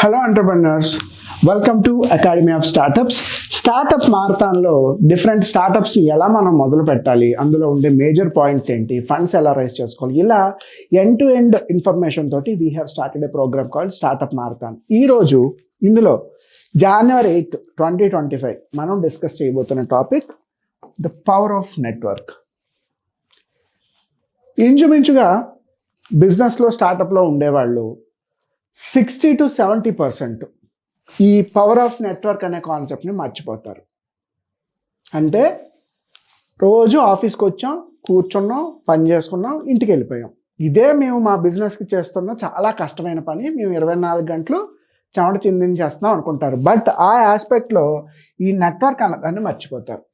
Hello entrepreneurs, welcome to academy of startups. Startup మారథాన్లో different స్టార్టప్స్ని ఎలా మనం మొదలు పెట్టాలి, అందులో ఉండే మేజర్ పాయింట్స్ ఏంటి, ఫండ్స్ ఎలా రైజ్ చేసుకోవాలి, ఇలా ఎండ్ టు ఎండ్ ఇన్ఫర్మేషన్ తోటి we have started a program called startup marathon. ఈరోజు ఇందులో January 8, 2025 మనం డిస్కస్ చేయబోతున్న topic the power of network. ఇంచుమించుగా బిజినెస్లో స్టార్టప్లో ఉండేవాళ్ళు 60-70% ఈ పవర్ ఆఫ్ నెట్వర్క్ అనే కాన్సెప్ట్ని మర్చిపోతారు. అంటే రోజు ఆఫీస్కి వచ్చాం, కూర్చున్నాం, పని చేసుకున్నాం, ఇంటికి వెళ్ళిపోయాం. ఇదే మేము మా బిజినెస్కి చేస్తున్న చాలా కష్టమైన పని, మేము 24 గంటలు చెమట చిందించేస్తున్నాం అనుకుంటారు. బట్ ఆ ఆస్పెక్ట్లో ఈ నెట్వర్క్ అన్నదాన్ని మర్చిపోతారు.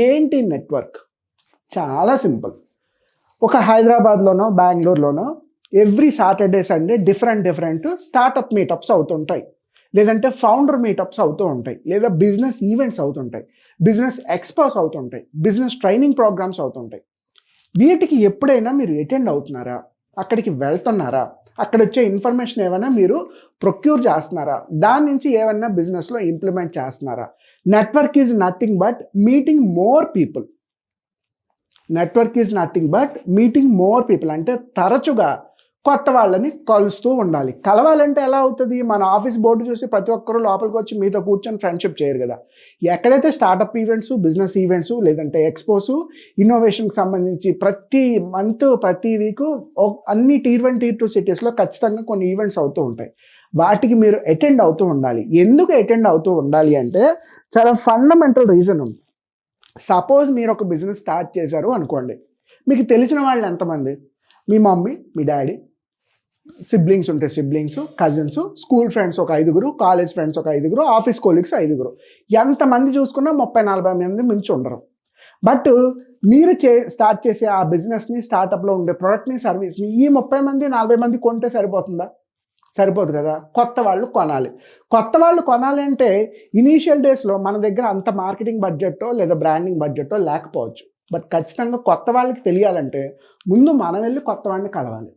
ఏంటి నెట్వర్క్? చాలా సింపుల్. ఒక హైదరాబాద్లోనో బెంగళూరులోనో every Saturday Sunday different startup meetups అవుతుంటాయి, లేదంటే ఫౌండర్ మీటప్స్ అవుతూ ఉంటాయి, లేదా బిజినెస్ ఈవెంట్స్ అవుతుంటాయి, బిజినెస్ ఎక్స్పోస్ అవుతుంటాయి, బిజినెస్ ట్రైనింగ్ ప్రోగ్రామ్స్ అవుతుంటాయి. వీటికి ఎప్పుడైనా మీరు అటెండ్ అవుతున్నారా? అక్కడికి వెళ్తున్నారా? అక్కడ వచ్చే ఇన్ఫర్మేషన్ ఏమైనా మీరు ప్రొక్యూర్ చేస్తున్నారా? దాని నుంచి ఏమైనా బిజినెస్లో ఇంప్లిమెంట్ చేస్తున్నారా? Network is nothing but meeting more people. Network is nothing but meeting more people అంటే తరచుగా కొత్త వాళ్ళని కలుస్తూ ఉండాలి. కలవాలంటే ఎలా అవుతుంది? మన ఆఫీస్ బోర్డు చూసి ప్రతి ఒక్కరూ లోపలికి వచ్చి మీతో కూర్చొని ఫ్రెండ్షిప్ చేయరు కదా. ఎక్కడైతే స్టార్టప్ ఈవెంట్స్, బిజినెస్ ఈవెంట్స్, లేదంటే ఎక్స్పోస్, ఇన్నోవేషన్కి సంబంధించి ప్రతి మంత్, ప్రతి వీక్ అన్ని Tier 1, Tier 2 సిటీస్లో ఖచ్చితంగా కొన్ని ఈవెంట్స్ అవుతూ ఉంటాయి. వాటికి మీరు అటెండ్ అవుతూ ఉండాలి. ఎందుకు అటెండ్ అవుతూ ఉండాలి అంటే చాలా ఫండమెంటల్ రీజన్ ఉంది. సపోజ్ మీరు ఒక బిజినెస్ స్టార్ట్ చేశారు అనుకోండి. మీకు తెలిసిన వాళ్ళు ఎంతమంది? మీ మమ్మీ, మీ డాడీ, సిబ్లింగ్స్ ఉంటే సిబ్లింగ్స్, కజిన్స్, స్కూల్ ఫ్రెండ్స్ ఒక 5, కాలేజ్ ఫ్రెండ్స్ ఒక 5, ఆఫీస్ కొలీగ్స్ 5. ఎంతమంది చూసుకున్నా 30-40 మంది మించి ఉండరు. బట్ మీరు స్టార్ట్ చేసే ఆ బిజినెస్ని, స్టార్టప్లో ఉండే ప్రోడక్ట్ని, సర్వీస్ని ఈ 30 మంది 40 మంది కొంటే సరిపోతుందా? సరిపోదు కదా. కొత్త వాళ్ళు కొనాలి. కొత్త వాళ్ళు కొనాలి అంటే ఇనీషియల్ డేస్లో మన దగ్గర అంత మార్కెటింగ్ బడ్జెట్టో లేదా బ్రాండింగ్ బడ్జెట్టో లేకపోవచ్చు. బట్ ఖచ్చితంగా కొత్త వాళ్ళకి తెలియాలంటే ముందు మనం వెళ్ళి కొత్త వాడిని కలవాలి.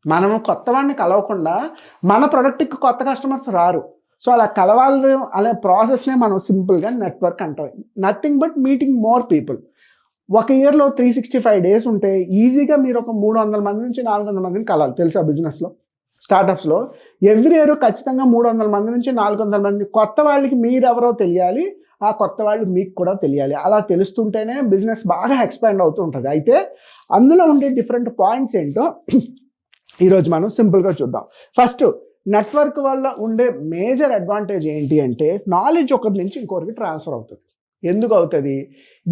మనము కొత్త వాడిని కలవకుండా మన ప్రొడక్ట్కి కొత్త కస్టమర్స్ రారు. సో అలా కలవాలి అనే ప్రాసెస్నే మనం సింపుల్గా నెట్వర్క్ అంటాం. Nothing but meeting more people. ఒక ఇయర్లో 365 డేస్ ఉంటే ఈజీగా మీరు ఒక 300 మంది నుంచి 400 మందిని కలాలి. తెలుసా? బిజినెస్లో, స్టార్టప్స్లో ఎవ్రీ ఇయర్ ఖచ్చితంగా 300 మంది నుంచి 400 మంది కొత్త వాళ్ళకి మీరెవరో తెలియాలి, ఆ కొత్త వాళ్ళు మీకు కూడా తెలియాలి. అలా తెలుస్తుంటేనే బిజినెస్ బాగా ఎక్స్పాండ్ అవుతూ ఉంటుంది. అయితే అందులో ఉండే డిఫరెంట్ పాయింట్స్ ఏంటో ఈరోజు మనం సింపుల్గా చూద్దాం. ఫస్ట్, నెట్వర్క్ వల్ల ఉండే మేజర్ అడ్వాంటేజ్ ఏంటి అంటే నాలెడ్జ్ ఒకరి నుంచి ఇంకొకరికి ట్రాన్స్ఫర్ అవుతుంది. ఎందుకు అవుతుంది?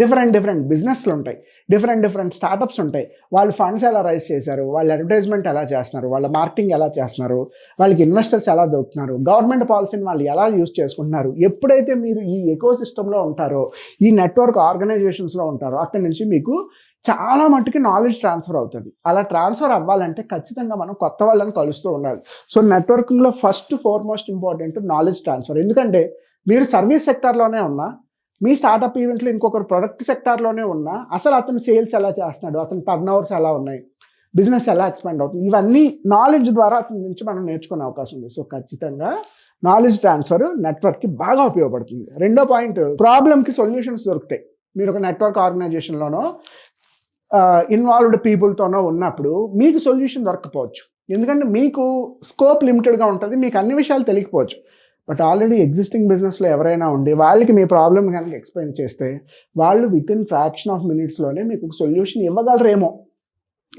డిఫరెంట్ బిజినెస్లు ఉంటాయి, డిఫరెంట్ స్టార్టప్స్ ఉంటాయి. వాళ్ళు ఫండ్స్ ఎలా రైజ్ చేశారు, వాళ్ళ అడ్వర్టైజ్మెంట్ ఎలా చేస్తున్నారు, వాళ్ళ మార్కెటింగ్ ఎలా చేస్తున్నారు, వాళ్ళకి ఇన్వెస్టర్స్ ఎలా దొరుకుతున్నారు, గవర్నమెంట్ పాలసీని వాళ్ళు ఎలా యూజ్ చేసుకుంటున్నారు. ఎప్పుడైతే మీరు ఈ ఎకోసిస్టంలో ఉంటారో, ఈ నెట్వర్క్ ఆర్గనైజేషన్స్లో ఉంటారో, అక్కడి నుంచి మీకు చాలా మట్టుకి నాలెడ్జ్ ట్రాన్స్ఫర్ అవుతుంది. అలా ట్రాన్స్ఫర్ అవ్వాలంటే ఖచ్చితంగా మనం కొత్త వాళ్ళని కలుస్తూ ఉండాలి. సో నెట్వర్కింగ్లో first foremost important knowledge transfer. ఎందుకంటే మీరు సర్వీస్ సెక్టార్లోనే ఉన్నా, మీ స్టార్టప్ ఈవెంట్లో ఇంకొకరు ప్రొడక్ట్ సెక్టార్లోనే ఉన్నా, అసలు అతను సేల్స్ ఎలా చేస్తున్నాడు, అతని టర్న్ ఓవర్స్ ఎలా ఉన్నాయి, బిజినెస్ ఎలా ఎక్స్పాండ్ అవుతుంది, ఇవన్నీ నాలెడ్జ్ ద్వారా అతని నుంచి మనం నేర్చుకునే అవకాశం ఉంది. సో ఖచ్చితంగా నాలెడ్జ్ ట్రాన్స్ఫర్ నెట్వర్క్కి బాగా ఉపయోగపడుతుంది. రెండో పాయింట్, ప్రాబ్లమ్కి సొల్యూషన్స్ దొరుకుతాయి. మీరు ఒక నెట్వర్క్ ఆర్గనైజేషన్లోనో ఇన్వాల్వ్డ్ పీపుల్తోనో ఉన్నప్పుడు మీకు సొల్యూషన్ దొరకకపోవచ్చు. ఎందుకంటే మీకు స్కోప్ లిమిటెడ్గా ఉంటుంది, మీకు అన్ని విషయాలు తెలియకపోవచ్చు. బట్ ఆల్రెడీ ఎగ్జిస్టింగ్ బిజినెస్లో ఎవరైనా ఉండి వాళ్ళకి మీ ప్రాబ్లమ్ కనుక ఎక్స్ప్లెయిన్ చేస్తే వాళ్ళు వితిన్ ఫ్రాక్షన్ ఆఫ్ మినిట్స్లోనే మీకు ఒక సొల్యూషన్ ఇవ్వగలరేమో.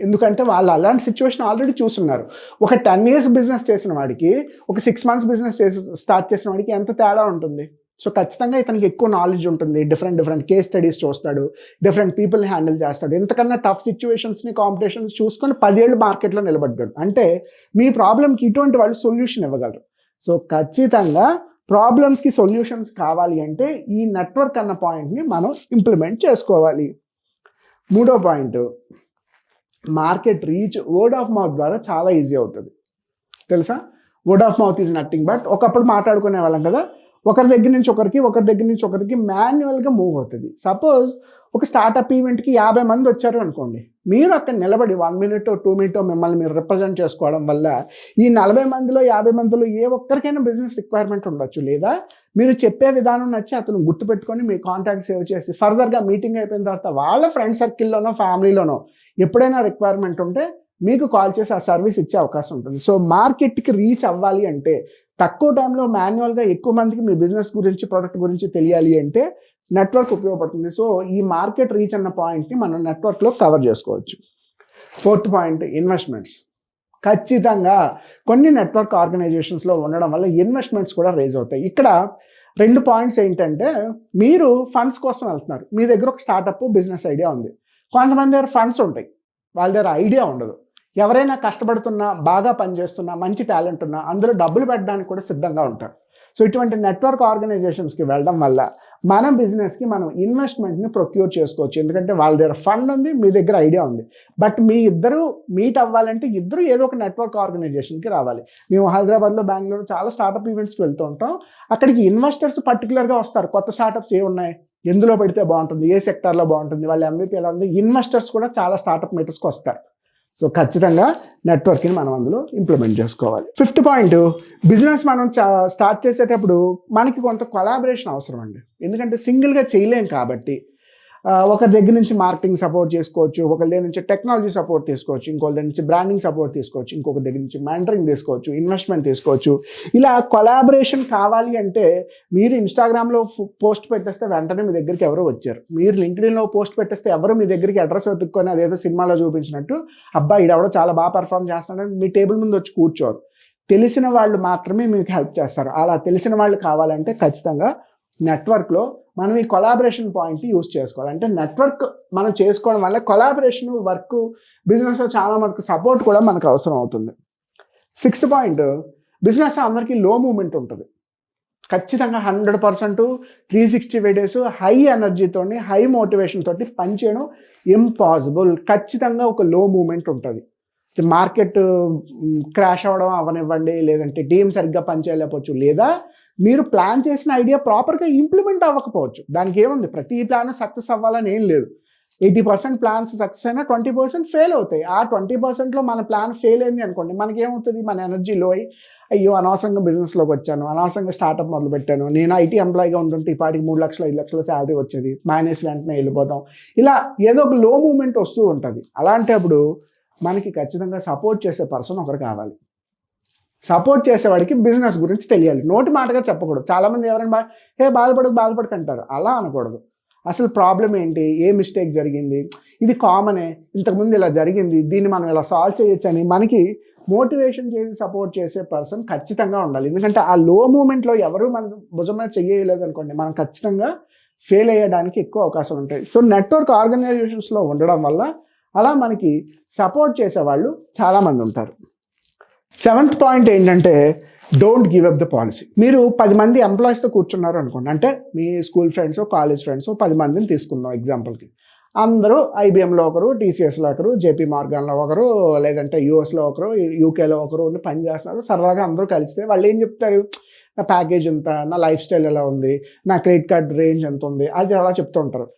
ఎందుకంటే వాళ్ళు అలాంటి సిచ్యువేషన్ ఆల్రెడీ చూస్తున్నారు. ఒక 10 years బిజినెస్ చేసిన వాడికి, ఒక 6 months బిజినెస్ స్టార్ట్ చేసిన వాడికి ఎంత తేడా ఉంటుంది. సో ఖచ్చితంగా ఇతనికి ఎక్కువ నాలెడ్జ్ ఉంటుంది. డిఫరెంట్ కేస్ స్టడీస్ చూస్తాడు, డిఫరెంట్ పీపుల్ని హ్యాండిల్ చేస్తాడు. ఎంతకన్నా టఫ్ సిచ్యువేషన్స్ని, కాంపిటీషన్స్ చూసుకొని 10 ఏళ్ళు మార్కెట్లో నిలబడ్డాడు. అంటే మీ ప్రాబ్లంకి ఇటువంటి వాళ్ళు సొల్యూషన్ ఇవ్వగలరు. సో ఖచ్చితంగా ప్రాబ్లమ్స్కి సొల్యూషన్స్ కావాలి అంటే ఈ నెట్వర్క్ అన్న పాయింట్ని మనం ఇంప్లిమెంట్ చేసుకోవాలి. మూడో point, market reach word of mouth ద్వారా చాలా ఈజీ అవుతుంది. తెలుసా? Word of mouth is nothing but, ఒకప్పుడు మాట్లాడుకునే వాళ్ళం కదా, ఒకరి దగ్గర నుంచి ఒకరికి మాన్యువల్గా మూవ్ అవుతుంది. సపోజ్ ఒక స్టార్టప్ ఈవెంట్కి 50 మంది వచ్చారు అనుకోండి, మీరు అక్కడ నిలబడి 1 మినిట్ 2 మినిట్ మిమ్మల్ని మీరు రిప్రజెంట్ చేసుకోవడం వల్ల ఈ 40 మందిలో 50 మందిలో ఏ ఒక్కరికైనా బిజినెస్ రిక్వైర్మెంట్ ఉండొచ్చు. లేదా మీరు చెప్పే విధానం నచ్చి అతను గుర్తుపెట్టుకొని మీ కాంటాక్ట్ సేవ్ చేసి ఫర్దర్గా మీటింగ్ అయిపోయిన తర్వాత వాళ్ళ ఫ్రెండ్ సర్కిల్లోనో ఫ్యామిలీలోనో ఎప్పుడైనా రిక్వైర్మెంట్ ఉంటే మీకు కాల్ చేసి ఆ సర్వీస్ ఇచ్చే అవకాశం ఉంటుంది. సో మార్కెట్కి రీచ్ అవ్వాలి అంటే, తక్కువ టైంలో మాన్యువల్గా ఎక్కువ మందికి మీ బిజినెస్ గురించి ప్రోడక్ట్ గురించి తెలియాలి అంటే నెట్వర్క్ ఉపయోగపడుతుంది. సో ఈ మార్కెట్ రీచ్ అన్న పాయింట్ని మనం నెట్వర్క్లో కవర్ చేసుకోవచ్చు. 4th point, investments. ఖచ్చితంగా కొన్ని నెట్వర్క్ ఆర్గనైజేషన్స్లో ఉండడం వల్ల ఇన్వెస్ట్మెంట్స్ కూడా రేజ్ అవుతాయి. ఇక్కడ 2 పాయింట్స్ ఏంటంటే, మీరు ఫండ్స్ కోసం వెళ్తున్నారు, మీ దగ్గర ఒక స్టార్టప్ బిజినెస్ ఐడియా ఉంది. కొంతమంది దగ్గర ఫండ్స్ ఉంటాయి, వాళ్ళ దగ్గర ఐడియా ఉండదు. ఎవరైనా కష్టపడుతున్నా, బాగా పనిచేస్తున్నా, మంచి టాలెంట్ ఉన్నా అందులో డబ్బులు పెట్టడానికి కూడా సిద్ధంగా ఉంటారు. సో ఇటువంటి నెట్వర్క్ ఆర్గనైజేషన్స్కి వెళ్ళడం వల్ల మన బిజినెస్కి మనం ఇన్వెస్ట్మెంట్ని ప్రొక్యూర్ చేసుకోవచ్చు. ఎందుకంటే వాళ్ళ దగ్గర ఫండ్ ఉంది, మీ దగ్గర ఐడియా ఉంది. బట్ మీ ఇద్దరు మీట్ అవ్వాలంటే ఇద్దరు ఏదో ఒక నెట్వర్క్ ఆర్గనైజేషన్కి రావాలి. మేము హైదరాబాద్లో, బెంగళూరు చాలా స్టార్టప్ ఈవెంట్స్కి వెళ్తూ ఉంటాం. అక్కడికి ఇన్వెస్టర్స్ పర్టికులర్గా వస్తారు. కొత్త స్టార్టప్స్ ఏ ఉన్నాయి, ఎందులో పెడితే బాగుంటుంది, ఏ సెక్టార్లో బాగుంటుంది, వాళ్ళ MVP ఎలా ఉంది, ఇన్వెస్టర్స్ కూడా చాలా స్టార్టప్ మీటర్స్కి వస్తారు. సో ఖచ్చితంగా నెట్వర్కింగ్ మనం అందులో ఇంప్లిమెంట్ చేసుకోవాలి. 5th పాయింట్, బిజినెస్ మనం స్టార్ట్ చేసేటప్పుడు మనకి కొంత కొలాబరేషన్ అవసరం అండి. ఎందుకంటే సింగిల్గా చేయలేం కాబట్టి ఒకరి దగ్గర నుంచి మార్కెటింగ్ సపోర్ట్ చేసుకోవచ్చు, ఒకరి దగ్గర నుంచి టెక్నాలజీ సపోర్ట్ తీసుకోవచ్చు, ఇంకొకరి దగ్గర నుంచి బ్రాండింగ్ సపోర్ట్ తీసుకోవచ్చు, ఇంకొకరి దగ్గర నుంచి మెంటరింగ్ తీసుకోవచ్చు, ఇన్వెస్ట్మెంట్ తీసుకోవచ్చు. ఇలా కొలాబరేషన్ కావాలి అంటే మీరు ఇన్స్టాగ్రామ్లో పోస్ట్ పెట్టేస్తే వెంటనే మీ దగ్గరికి ఎవరో వచ్చారు. మీరు లింక్డ్ఇన్లో పోస్ట్ పెట్టేస్తే ఎవరు మీ దగ్గరికి అడ్రస్ వెతుక్కొని అదేదో సినిమాలో చూపించినట్టు అబ్బాయి ఈడెవడో చాలా బాగా పర్ఫామ్ చేస్తాడని మీ టేబుల్ ముందు వచ్చి కూర్చోరు. తెలిసిన వాళ్ళు మాత్రమే మీకు హెల్ప్ చేస్తారు. అలా తెలిసిన వాళ్ళు కావాలంటే ఖచ్చితంగా నెట్వర్క్లో మనం ఈ కొలాబరేషన్ పాయింట్ని యూజ్ చేసుకోవాలి. అంటే నెట్వర్క్ మనం చేసుకోవడం వల్ల కొలాబరేషన్, వర్క్, బిజినెస్లో చాలా మనకు సపోర్ట్ కూడా మనకు అవసరం అవుతుంది. 6th పాయింట్, బిజినెస్ అందరికీ లో మూమెంట్ ఉంటుంది. ఖచ్చితంగా 100% 365 days హై ఎనర్జీతోని, హై మోటివేషన్ తోటి పనిచేయడం ఇంపాసిబుల్. ఖచ్చితంగా ఒక లో మూమెంట్ ఉంటుంది. మార్కెట్ క్రాష్ అవ్వడం అవనివ్వండి, లేదంటే టీం సరిగ్గా పనిచేయలేకపోవచ్చు, లేదా మీరు ప్లాన్ చేసిన ఐడియా ప్రాపర్గా ఇంప్లిమెంట్ అవ్వకపోవచ్చు. దానికి ఏముంది, ప్రతి ప్లాన్ సక్సెస్ అవ్వాలని ఏం లేదు. 80% ప్లాన్స్ సక్సెస్ అయినా 20% ఫెయిల్ అవుతాయి. ఆ 20%లో మన ప్లాన్ ఫెయిల్ అయింది అనుకోండి, మనకేమవుతుంది, మన ఎనర్జీ లో అయ్యి అయ్యో అనవసరంగా బిజినెస్లోకి వచ్చాను, అనవసరంగా స్టార్టప్ మొదలుపెట్టాను, నేను IT ఎంప్లాయీగా ఉంటుంటే ఈ పాటికి 3 లక్షలు 5 లక్షల శాలరీ వచ్చేది, మానేసి వెంటనే వెళ్ళిపోతాం. ఇలా ఏదో ఒక లో మూమెంట్ వస్తూ ఉంటుంది. అలాంటప్పుడు మనకి ఖచ్చితంగా సపోర్ట్ చేసే పర్సన్ ఒకరు కావాలి. సపోర్ట్ చేసేవాడికి బిజినెస్ గురించి తెలియాలి, నోటి మాటగా చెప్పకూడదు. చాలామంది ఎవరైనా బాధపడకు అంటారు. అలా అనకూడదు. అసలు ప్రాబ్లం ఏంటి, ఏ మిస్టేక్ జరిగింది, ఇది కామనే, ఇంతకుముందు ఇలా జరిగింది, దీన్ని మనం ఇలా సాల్వ్ చేయొచ్చు అని మనకి మోటివేషన్ చేసి సపోర్ట్ చేసే పర్సన్ ఖచ్చితంగా ఉండాలి. ఎందుకంటే ఆ లో మూమెంట్లో ఎవరు మన భుజం మీద చెయ్యలేదు అనుకోండి, మనం ఖచ్చితంగా ఫెయిల్ అయ్యడానికి ఎక్కువ అవకాశం ఉంటాయి. సో నెట్వర్క్ ఆర్గనైజేషన్స్లో ఉండడం వల్ల అలా మనకి సపోర్ట్ చేసేవాళ్ళు చాలామంది ఉంటారు. 7th పాయింట్ ఏంటంటే, don't give up the policy. మీరు 10 మంది ఎంప్లాయీస్తో కూర్చున్నారు అనుకోండి, అంటే మీ స్కూల్ ఫ్రెండ్స్, కాలేజ్ ఫ్రెండ్స్ 10 మందిని తీసుకుందాం ఎగ్జాంపుల్కి. అందరూ IBMలో ఒకరు, TCSలో ఒకరు, JP Morganలో ఒకరు, లేదంటే USలో ఒకరు, UKలో ఒకరు ఉండి పని చేస్తున్నారు. సరదాగా అందరూ కలిస్తే వాళ్ళు ఏం చెప్తారు, నా ప్యాకేజ్ ఎంత, నా లైఫ్ స్టైల్ ఎలా ఉంది, నా క్రెడిట్ కార్డ్ రేంజ్ ఎంత ఉంది, అది అలా చెప్తూ ఉంటారు.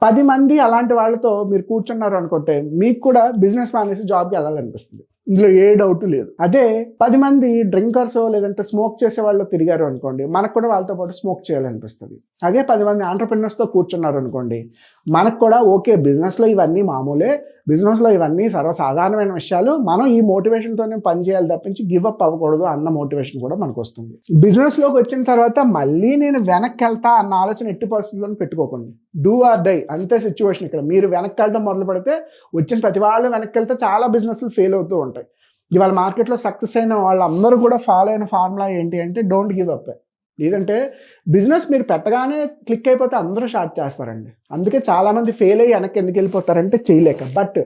10 మంది అలాంటి వాళ్ళతో మీరు కూర్చున్నారు అనుకుంటే మీకు కూడా బిజినెస్ మానేసి జాబ్కి వెళ్ళాలనిపిస్తుంది. ఇందులో ఏ డౌట్ లేదు. అదే 10 మంది డ్రింకర్స్ లేదంటే స్మోక్ చేసే వాళ్ళు తిరిగారు అనుకోండి, మనకు కూడా వాళ్ళతో పాటు స్మోక్ చేయాలనిపిస్తుంది. అదే 10 మంది ఆంటర్‌ప్రెన్యూర్స్తో కూర్చున్నారు అనుకోండి, మనకు కూడా ఓకే, బిజినెస్లో ఇవన్నీ మామూలే, బిజినెస్లో ఇవన్నీ సర్వసాధారణమైన విషయాలు, మనం ఈ మోటివేషన్తోనే పని చేయాలి తప్పించి గివ్ అప్ అవ్వకూడదు అన్న మోటివేషన్ కూడా మనకు వస్తుంది. బిజినెస్లోకి వచ్చిన తర్వాత మళ్ళీ నేను వెనక్కి వెళ్తా అన్న ఆలోచన ఎట్టి పరిస్థితుల్లో పెట్టుకోకండి. డూ ఆర్ డై అంతే సిచ్యువేషన్. ఇక్కడ మీరు వెనక్కి వెళ్ళడం మొదలు పెడితే వచ్చిన ప్రతి వాళ్ళు వెనక్కి వెళ్తే చాలా బిజినెస్లు ఫెయిల్ అవుతూ ఉంటాయి. ఇవాళ మార్కెట్లో సక్సెస్ అయిన వాళ్ళందరూ కూడా ఫాలో అయిన ఫార్ములా ఏంటి అంటే, డోంట్ గివ్ అప్. లేదంటే బిజినెస్ మీరు పెట్టగానే క్లిక్ అయిపోతే అందరూ స్టార్ట్ చేస్తారండి. అందుకే చాలామంది ఫెయిల్ అయ్యి వెనక్కి ఎందుకు వెళ్ళిపోతారంటే చేయలేక. బట్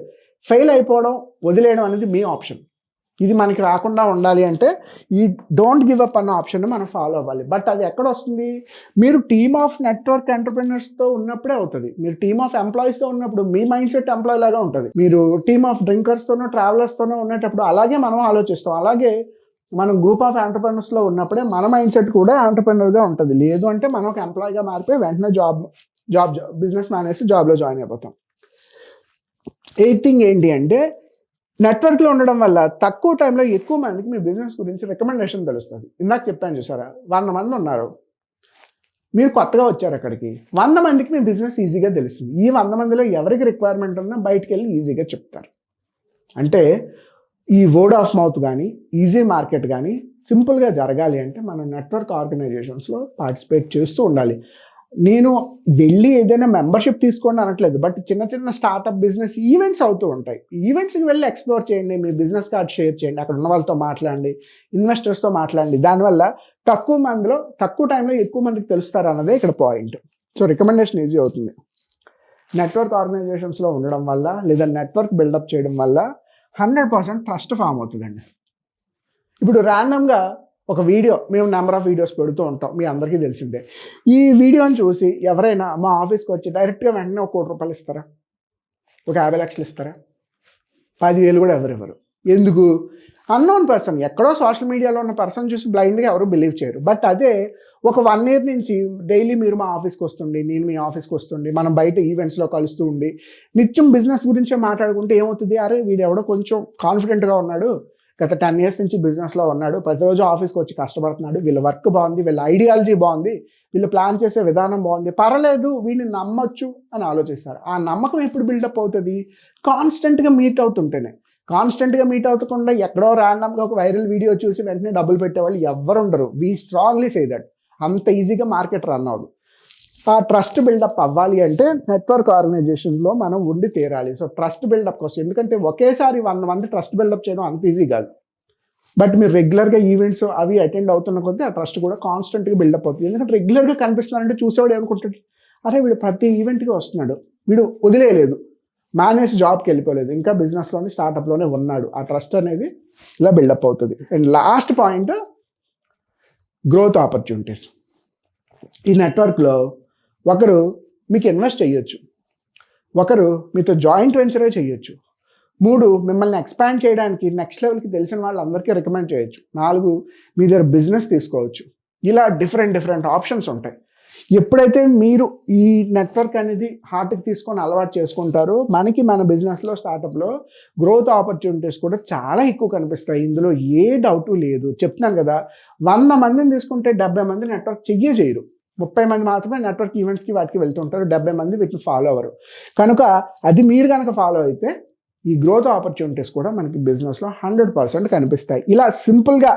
ఫెయిల్ అయిపోవడం, వదిలేయడం అనేది మీ ఆప్షన్. ఇది మనకి రాకుండా ఉండాలి అంటే ఈ డోంట్ గివ్ అప్ అన్న ఆప్షన్ మనం ఫాలో అవ్వాలి. బట్ అది ఎక్కడ వస్తుంది, మీరు టీమ్ ఆఫ్ నెట్వర్క్ ఎంటర్‌ప్రెన్యూర్స్తో ఉన్నప్పుడే అవుతుంది. మీరు టీమ్ ఆఫ్ ఎంప్లాయీస్తో ఉన్నప్పుడు మీ మైండ్ సెట్ ఎంప్లాయీ లాగా ఉంటుంది. మీరు టీమ్ ఆఫ్ డ్రింకర్స్తోనో ట్రావెలర్స్తోనో ఉండేటప్పుడు అలాగే మనం ఆలోచిస్తాం. అలాగే మనం గ్రూప్ ఆఫ్ ఎంటర్‌ప్రెన్యూర్స్లో ఉన్నప్పుడే మన మైండ్ సెట్ కూడా ఎంటర్‌ప్రెన్యూర్గా ఉంటుంది. లేదు అంటే మనం ఒక ఎంప్లాయీగా మారిపోయి వెంటనే జాబ్ బిజినెస్ మానేసి జాబ్లో జాయిన్ అయిపోతాం. ఎయిత్ థింగ్ ఏంటి అంటే నెట్వర్క్లో ఉండడం వల్ల తక్కువ టైంలో ఎక్కువ మందికి మీ బిజినెస్ గురించి రికమెండేషన్ తెలుస్తుంది. ఇందాక చెప్పాను చూసారా, 100 మంది ఉన్నారు, మీరు కొత్తగా వచ్చారు అక్కడికి, 100 మందికి మీ బిజినెస్ ఈజీగా తెలుస్తుంది. ఈ 100 మందిలో ఎవరికి రిక్వైర్మెంట్ ఉన్నా బయటికి వెళ్ళి ఈజీగా చెప్తారు. అంటే ఈ వర్డ్ ఆఫ్ మౌత్ కానీ ఈజీ మార్కెట్ కానీ సింపుల్గా జరగాలి అంటే మనం నెట్వర్క్ ఆర్గనైజేషన్స్లో పార్టిసిపేట్ చేస్తూ ఉండాలి. నేను వెళ్ళి ఏదైనా మెంబర్షిప్ తీసుకోండి అనట్లేదు, బట్ చిన్న చిన్న స్టార్టప్ బిజినెస్ ఈవెంట్స్ అవుతూ ఉంటాయి. ఈవెంట్స్కి వెళ్ళి ఎక్స్ప్లోర్ చేయండి, మీ బిజినెస్ కార్డ్ షేర్ చేయండి, అక్కడ ఉన్న వాళ్ళతో మాట్లాడండి, ఇన్వెస్టర్స్తో మాట్లాడండి. దానివల్ల తక్కువ టైంలో ఎక్కువ మందికి తెలుస్తారు అన్నదే ఇక్కడ పాయింట్. సో రికమెండేషన్ ఈజీ అవుతుంది. నెట్వర్క్ ఆర్గనైజేషన్స్లో ఉండడం వల్ల లేదా నెట్వర్క్ బిల్డప్ చేయడం వల్ల 100% ట్రస్ట్ ఫామ్ అవుతుందండి. ఇప్పుడు ర్యాండమ్గా ఒక వీడియో, మేము నెంబర్ ఆఫ్ వీడియోస్ పెడుతూ ఉంటాం, మీ అందరికీ తెలిసిందే. ఈ వీడియోని చూసి ఎవరైనా మా ఆఫీస్కి వచ్చి డైరెక్ట్గా వెంటనే ₹1 కోటి ఇస్తారా, ఒక 50 లక్షలు ఇస్తారా? 10,000 కూడా ఎవరెవరు. ఎందుకు? అన్నోన్ పర్సన్, ఎక్కడో సోషల్ మీడియాలో ఉన్న పర్సన్ చూసి బ్లైండ్గా ఎవరు బిలీవ్ చేయరు. బట్ అదే ఒక 1 year నుంచి డైలీ మీరు మా ఆఫీస్కి వస్తుండి, నేను మీ ఆఫీస్కి వస్తుండి, మనం బయట ఈవెంట్స్లో కలుస్తూ ఉండి నిత్యం బిజినెస్ గురించే మాట్లాడుకుంటే ఏమవుతుంది, అరే వీడు ఎవడో కొంచెం కాన్ఫిడెంట్గా ఉన్నాడు, గత 10 years నుంచి బిజినెస్లో ఉన్నాడు, ప్రతిరోజు ఆఫీస్కి వచ్చి కష్టపడుతున్నాడు, వీళ్ళ వర్క్ బాగుంది, వీళ్ళ ఐడియాలజీ బాగుంది, వీళ్ళు ప్లాన్ చేసే విధానం బాగుంది, పర్లేదు వీడిని నమ్మొచ్చు అని ఆలోచిస్తారు. ఆ నమ్మకం ఎప్పుడు బిల్డప్ అవుతుంది? కాన్స్టెంట్గా మీట్ అవుతుంటేనే. కాన్స్టెంట్గా మీట్ అవుతకుండా ఎక్కడో ర్యాండమ్గా ఒక వైరల్ వీడియో చూసి వెంటనే డబ్బులు పెట్టేవాళ్ళు ఎవ్వరు ఉండరు. We strongly say that. అంత ఈజీగా మార్కెట్ రన్ అవ్వదు. ఆ ట్రస్ట్ బిల్డప్ అవ్వాలి అంటే నెట్వర్క్ ఆర్గనైజేషన్లో మనం ఉండి తీరాలి. సో ట్రస్ట్ బిల్డప్ కోసం, ఎందుకంటే ఒకేసారి 100 మంది ట్రస్ట్ బిల్డప్ చేయడం అంత ఈజీ కాదు. బట్ మీరు రెగ్యులర్గా ఈవెంట్స్ అవి అటెండ్ అవుతున్న కొద్దీ ఆ ట్రస్ట్ కూడా కాన్స్టెంట్గా బిల్డప్ అవుతుంది. ఎందుకంటే రెగ్యులర్గా కనిపిస్తున్నారంటే చూసేవాడు ఏమనుకుంటాడు, అరే వీడు ప్రతి ఈవెంట్కి వస్తున్నాడు, వీడు వదిలేయలేదు, మానేసి జాబ్కి వెళ్ళిపోలేదు, ఇంకా బిజినెస్లోనే స్టార్టప్లోనే ఉన్నాడు. ఆ ట్రస్ట్ అనేది ఇలా బిల్డప్ అవుతుంది. And last point, growth opportunities. ఈ నెట్వర్క్లో ఒకరు మీకు ఇన్వెస్ట్ చేయొచ్చు, ఒకరు మీతో జాయింట్ వెంచరే చేయొచ్చు, 3 మిమ్మల్ని ఎక్స్పాండ్ చేయడానికి నెక్స్ట్ లెవెల్కి తెలిసిన వాళ్ళందరికీ రికమెండ్ చేయొచ్చు, 4 మీ దగ్గర బిజినెస్ తీసుకోవచ్చు. ఇలా డిఫరెంట్ ఆప్షన్స్ ఉంటాయి. ఎప్పుడైతే మీరు ఈ నెట్వర్క్ అనేది హార్ట్కి తీసుకొని అలవాటు చేసుకుంటారో మనకి మన బిజినెస్లో స్టార్టప్లో గ్రోత్ ఆపర్చునిటీస్ కూడా చాలా ఎక్కువ కనిపిస్తాయి. ఇందులో ఏ డౌటు లేదు. చెప్తున్నాను కదా, 100 మందిని తీసుకుంటే 70 మంది నెట్వర్క్ చేయరు. 30 మంది మాత్రమే నెట్వర్క్ ఈవెంట్స్కి వాటికి వెళ్తుంటారు, 70 మంది వీటిని ఫాలో అవ్వరు. కనుక అది మీరు కనుక ఫాలో అయితే ఈ గ్రోత్ ఆపర్చునిటీస్ కూడా మనకి బిజినెస్లో 100% కనిపిస్తాయి. ఇలా సింపుల్గా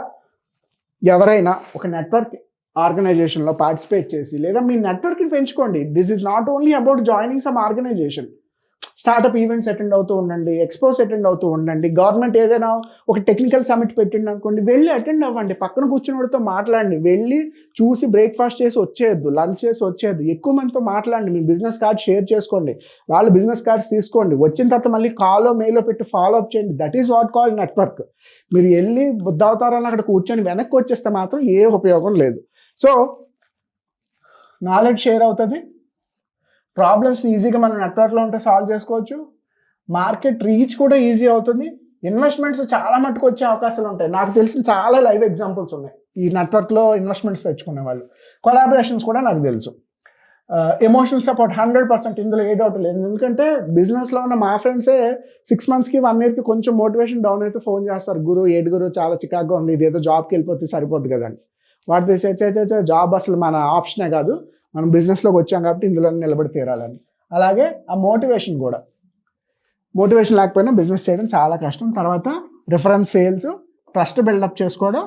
ఎవరైనా ఒక నెట్వర్క్ ఆర్గనైజేషన్లో పార్టిసిపేట్ చేసి లేదా మీ నెట్వర్క్ని పెంచుకోండి. This is not only about joining some organisation. Startup events attend అవుతూ ఉండండి, ఎక్స్పోస్ అటెండ్ అవుతూ ఉండండి. గవర్నమెంట్ ఏదైనా ఒక టెక్నికల్ సమిట్ పెట్టింది అనుకోండి, వెళ్ళి అటెండ్ అవ్వండి, పక్కన కూర్చుని వాడితో మాట్లాడండి, వెళ్ళి చూసి బ్రేక్ఫాస్ట్ చేసి వచ్చేయద్దు, లంచ్ చేసి వచ్చేయద్దు, ఎక్కువ మందితో మాట్లాడండి, మీ బిజినెస్ కార్డ్ షేర్ చేసుకోండి, వాళ్ళ బిజినెస్ కార్డ్స్ తీసుకోండి, వచ్చిన తర్వాత మళ్ళీ కాల్లో మెయిల్లో పెట్టి ఫాలో అప్ చేయండి. That is what call network. మీరు వెళ్ళి బుద్ధావతారాలను అక్కడ కూర్చొని వెనక్కి వచ్చేస్తే మాత్రం ఏ ఉపయోగం లేదు. సో నాలెడ్జ్ షేర్ అవుతుంది, ప్రాబ్లమ్స్ని ఈజీగా మనం నెట్వర్క్లో ఉంటే సాల్వ్ చేసుకోవచ్చు, మార్కెట్ రీచ్ కూడా ఈజీ అవుతుంది, ఇన్వెస్ట్మెంట్స్ చాలా మట్టుకు వచ్చే అవకాశాలు ఉంటాయి. నాకు తెలిసిన చాలా లైవ్ ఎగ్జాంపుల్స్ ఉన్నాయి ఈ నెట్వర్క్లో ఇన్వెస్ట్మెంట్స్ తెచ్చుకునే వాళ్ళు. కొలాబరేషన్స్ కూడా నాకు తెలుసు. ఎమోషనల్ సపోర్ట్ 100%, ఇందులో ఏ డౌట్ లేదు. ఎందుకంటే బిజినెస్లో ఉన్న మా ఫ్రెండ్సే 6 monthsకి 1 yearకి కొంచెం మోటివేషన్ డౌన్ అయితే ఫోన్ చేస్తారు, గురు ఏడు గురు చాలా చికాగ్గా ఉంది, ఇదేదో జాబ్కి వెళ్ళిపోతే సరిపోద్ది కదా అని. వాటి చేసే జాబ్ అసలు మన ఆప్షనే కాదు, మనం బిజినెస్లోకి వచ్చాం కాబట్టి ఇందులో నిలబడి తీరాలని. అలాగే ఆ మోటివేషన్ కూడా, మోటివేషన్ లేకపోయినా బిజినెస్ చేయడం చాలా కష్టం. తర్వాత రిఫరెన్స్ సేల్స్, ట్రస్ట్ బిల్డప్ చేసుకోవడం,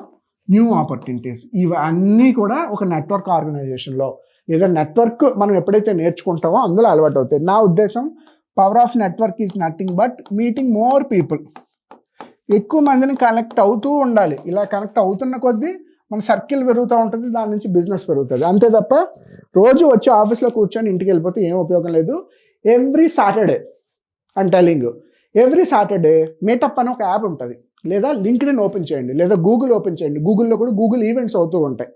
న్యూ ఆపర్చునిటీస్, ఇవన్నీ కూడా ఒక నెట్వర్క్ ఆర్గనైజేషన్లో లేదా నెట్వర్క్ మనం ఎప్పుడైతే నేర్చుకుంటామో అందులో అలవాటు అవుతాయి. నా ఉద్దేశం, power of network is nothing but meeting more people. ఎక్కువ మందిని కనెక్ట్ అవుతూ ఉండాలి. ఇలా కనెక్ట్ అవుతున్న కొద్దీ మన సర్కిల్ పెరుగుతూ ఉంటుంది, దాని నుంచి బిజినెస్ పెరుగుతుంది. అంతే తప్ప రోజు వచ్చి ఆఫీస్లో కూర్చొని ఇంటికి వెళ్ళిపోతే ఏం ఉపయోగం లేదు. Every Saturday I'm telling you, every Saturday meetup అని ఒక యాప్ ఉంటుంది, లేదా లింక్డ్ఇన్ ఓపెన్ చేయండి, లేదా గూగుల్ ఓపెన్ చేయండి. గూగుల్లో కూడా గూగుల్ ఈవెంట్స్ అవుతూ ఉంటాయి.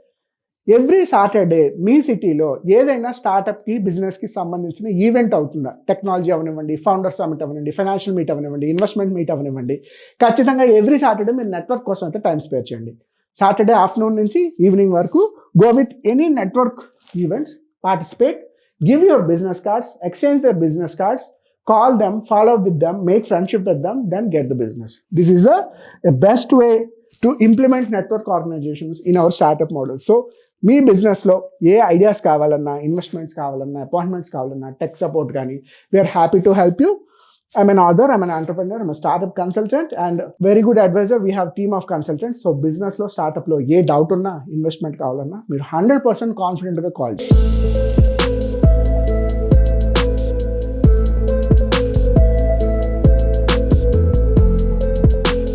ఎవ్రీ సాటర్డే మీ సిటీలో ఏదైనా స్టార్టప్కి బిజినెస్కి సంబంధించిన ఈవెంట్ అవుతుందా, టెక్నాలజీ అవనివ్వండి, ఫౌండర్ సమిట్ అవనివ్వండి, ఫైనాన్షియల్ మీట్ అవనివ్వండి, ఇన్వెస్ట్మెంట్ మీట్ అవనివ్వండి, ఖచ్చితంగా ఎవ్రీ సాటర్డే మీరు నెట్వర్క్ కోసం అయితే టైం స్పేర్ చేయండి. సాటర్డే ఆఫ్టర్నూన్ నుంచి ఈవినింగ్ వరకు go with any network events, participate, Give your business cards, exchange their business cards, call them, follow up with them, make friendship with them, then get the business. This is a best way to implement network organizations in our startup model. So మీ బిజినెస్లో ఏ ideas కావాలన్నా, investments కావాలన్నా, appointments కావాలన్నా, tech support కానీ, we're happy to help you. I'm an author, I'm an entrepreneur, I'm a startup consultant and very good advisor. We have team of consultants. So business lo, startup lo, A doubt ఉన్నా, investment కావాలన్నా మీరు 100% కాన్ఫిడెంట్గా call చేయండి.